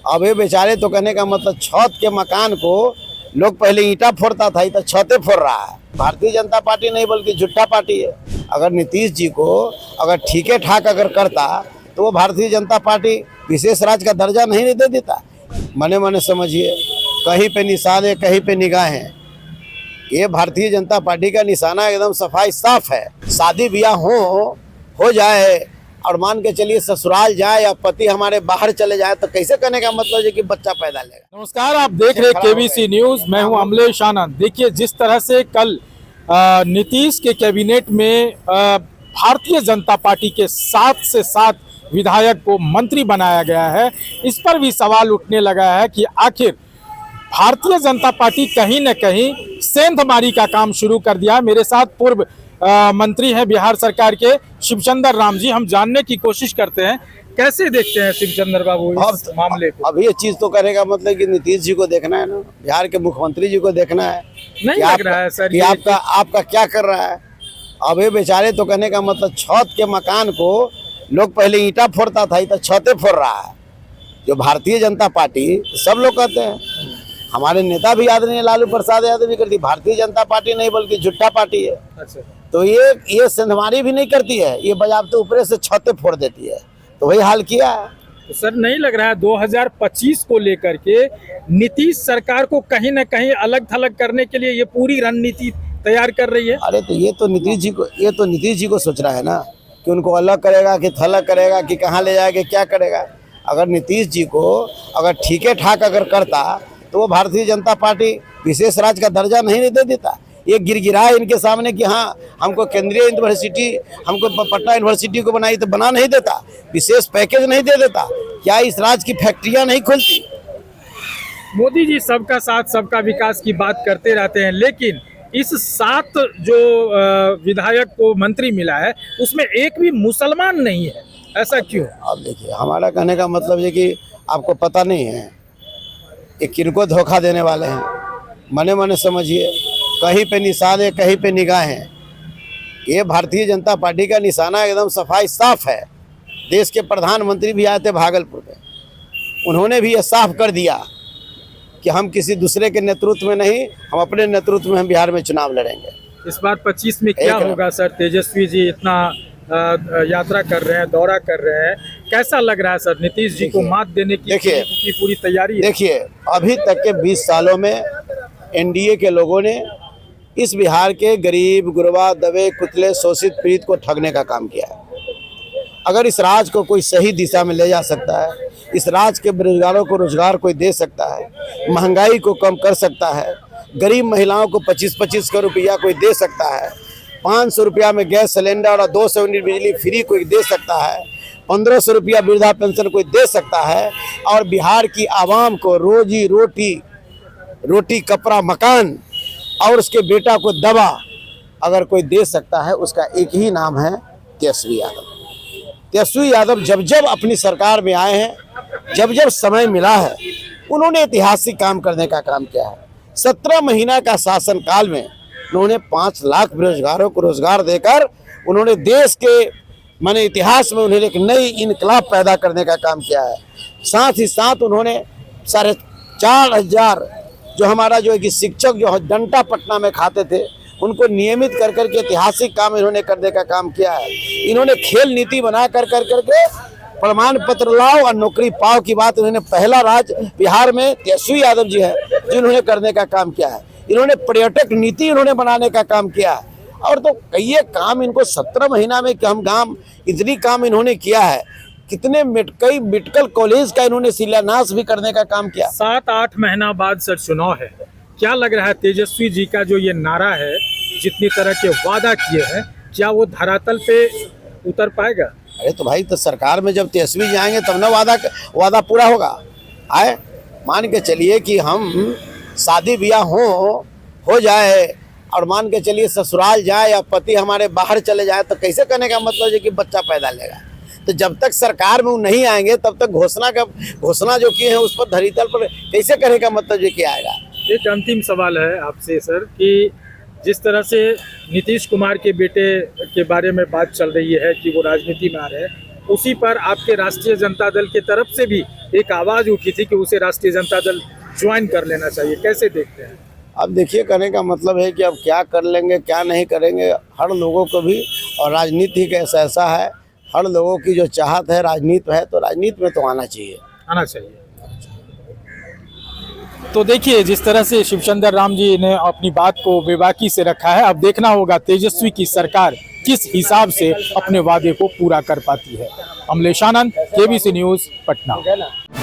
अब ये बेचारे तो कहने का मतलब छत के मकान को लोग पहले ईंटा फोड़ता था, तो छतें फोड़ रहा है। भारतीय जनता पार्टी नहीं बल्कि झूठा पार्टी है। अगर नीतीश जी को अगर ठीके ठाक अगर करता तो वो भारतीय जनता पार्टी विशेष राज्य का दर्जा नहीं दे देता। मने मने समझिए, कहीं पे निशान है कहीं पे निगाहें। ये भारतीय जनता पार्टी का निशाना एकदम सफाई साफ है। शादी ब्याह हो जाए और मान के चलिए ससुराल जाए या पति हमारे बाहर चले जाए तो कैसे करने का मतलब है कि बच्चा पैदा लेगा। नमस्कार, आप देख रहे केबीसी न्यूज। मैं हूं अमलेश आनंद। देखिए, जिस तरह से कल नीतीश के कैबिनेट में भारतीय जनता पार्टी के 7 से 7 विधायक को मंत्री बनाया गया है, इस पर भी सवाल उठने लगा है कि आखिर भारतीय जनता पार्टी कहीं न कहीं सेंधमारी का काम शुरू कर दिया। मेरे साथ पूर्व मंत्री हैं बिहार सरकार के शिवचंद्र राम जी। हम जानने की कोशिश करते हैं कैसे देखते हैं शिवचंद्र बाबू इस मामले को। अब ये चीज तो करेगा मतलब कि नीतीश जी को देखना है ना, बिहार के मुख्यमंत्री जी को देखना है। नहीं लग रहा है सर कि आपका क्या कर रहा है। अब ये बेचारे तो कहने का मतलब छत के मकान को लोग पहले ईंटा फोड़ता था, तो छतें फोड़ रहा है। जो भारतीय जनता पार्टी सब लोग कहते हैं, हमारे नेता भी आदरणीय लालू प्रसाद यादव भी करती, भारतीय जनता पार्टी नहीं बल्कि झूठा पार्टी है। अच्छा, तो ये सेंधमारी भी नहीं करती है, ये बजाबते ऊपर से छतें फोड़ देती है। तो वही हाल किया है। तो सर नहीं लग रहा है 2025 को लेकर के नीतीश सरकार को कहीं ना कहीं अलग थलग करने के लिए ये पूरी रणनीति तैयार कर रही है? अरे तो ये तो नीतीश जी को सोच रहा है ना कि उनको अलग करेगा कि थलग करेगा कि कहाँ ले जाएगा क्या करेगा। अगर नीतीश जी को अगर ठीके ठाक अगर करता तो वो भारतीय जनता पार्टी विशेष राज्य का दर्जा नहीं दे देता। ये गिरगिरा इनके सामने कि हाँ हमको केंद्रीय यूनिवर्सिटी, हमको पटना यूनिवर्सिटी को बनाई तो बना नहीं देता, विशेष पैकेज नहीं दे देता। क्या इस राज्य की फैक्ट्रियां नहीं खुलती? मोदी जी सबका साथ सबका विकास की बात करते रहते हैं, लेकिन इस 7 जो विधायक को मंत्री मिला है उसमें एक भी मुसलमान नहीं है, ऐसा क्यों? अब देखिए, हमारा कहने का मतलब है कि आपको पता नहीं है कि किनको धोखा देने वाले हैं। मने मने समझिए, कहीं पे निशान है कहीं पे निगाहें। ये भारतीय जनता पार्टी का निशाना एकदम सफाई साफ है। देश के प्रधानमंत्री भी आए थे भागलपुर में, उन्होंने भी ये साफ कर दिया कि हम किसी दूसरे के नेतृत्व में नहीं, हम अपने नेतृत्व में हम बिहार में चुनाव लड़ेंगे। इस बार 25 में क्या होगा सर? तेजस्वी जी इतना यात्रा कर रहे हैं, दौरा कर रहे हैं, कैसा लग रहा है सर? नीतीश जी को मात देने की पूरी तैयारी है? देखिए, अभी तक के 20 सालों में एनडीए के लोगों ने इस बिहार के गरीब गुरबा दबे कुचले शोषित पीड़ित को ठगने का काम किया है। अगर इस राज्य को कोई सही दिशा में ले जा सकता है, इस राज्य के बेरोजगारों को रोजगार कोई दे सकता है, महंगाई को कम कर सकता है, गरीब महिलाओं को 25-25 रुपया कोई दे सकता है, 500 रुपया में गैस सिलेंडर और 200 यूनिट बिजली फ्री कोई दे सकता है, 1500 रुपया वृद्धा पेंशन कोई दे सकता है, और बिहार की आवाम को रोजी रोटी कपड़ा मकान और उसके बेटा को दवा अगर कोई दे सकता है, उसका एक ही नाम है तेजस्वी यादव। तेजस्वी यादव जब अपनी सरकार में आए हैं, जब समय मिला है, उन्होंने ऐतिहासिक काम करने का काम किया है। 17 महीना का शासन काल में उन्होंने 5 लाख बेरोजगारों को रोजगार देकर उन्होंने देश के माने इतिहास में उन्होंने एक नई इनकलाब पैदा करने का काम किया है। साथ ही साथ उन्होंने 4,500 जो हमारा जो है कि शिक्षक जो डंडा पटना में खाते थे उनको नियमित कर करके ऐतिहासिक काम इन्होंने करने का काम किया है। इन्होंने खेल नीति बना कर करके प्रमाण पत्र लाओ और नौकरी पाओ की बात इन्होंने पहला राज्य बिहार में तेजस्वी यादव जी है जिन्होंने करने का काम किया है। इन्होंने पर्यटक नीति इन्होंने बनाने का काम किया है। और तो कई काम इनको 17 महीना में हम काम इतनी काम इन्होंने किया है। कितने कई मेडिकल कॉलेज का इन्होंने शिलान्यास भी करने का काम किया। 7-8 महीना बाद सर चुनाव है, क्या लग रहा है तेजस्वी जी का जो ये नारा है, जितनी तरह के वादा किए हैं, क्या वो धरातल पे उतर पाएगा? अरे तो भाई, तो सरकार में जब तेजस्वी जी आएंगे तब ना वादा पूरा होगा। आए मान के चलिए कि हम शादी ब्याह हो जाए और मान के चलिए ससुराल जाए या पति हमारे बाहर चले जाए तो कैसे करने का मतलब है कि बच्चा पैदा लेगा। तो जब तक सरकार में वो नहीं आएंगे तब तक घोषणा जो की है उस पर धरातल पर कैसे करने का मतलब ये क्या आएगा। एक अंतिम सवाल है आपसे सर कि जिस तरह से नीतीश कुमार के बेटे के बारे में बात चल रही है कि वो राजनीति में आ रहे हैं, उसी पर आपके राष्ट्रीय जनता दल की तरफ से भी एक आवाज उठी थी कि उसे राष्ट्रीय जनता दल ज्वाइन कर लेना चाहिए, कैसे देखते हैं? अब देखिए, कहने का मतलब है कि अब क्या कर लेंगे क्या नहीं करेंगे, हर लोगों को भी, और राजनीति का ऐसा है, हर लोगों की जो चाहत है राजनीति है, तो राजनीति में तो आना चाहिए। आना चाहिए। तो देखिए जिस तरह से शिवचंद्र राम जी ने अपनी बात को बेबाकी से रखा है, अब देखना होगा तेजस्वी की सरकार किस हिसाब से अपने वादे को पूरा कर पाती है। अमलेश आनंद, केबीसी न्यूज़, पटना।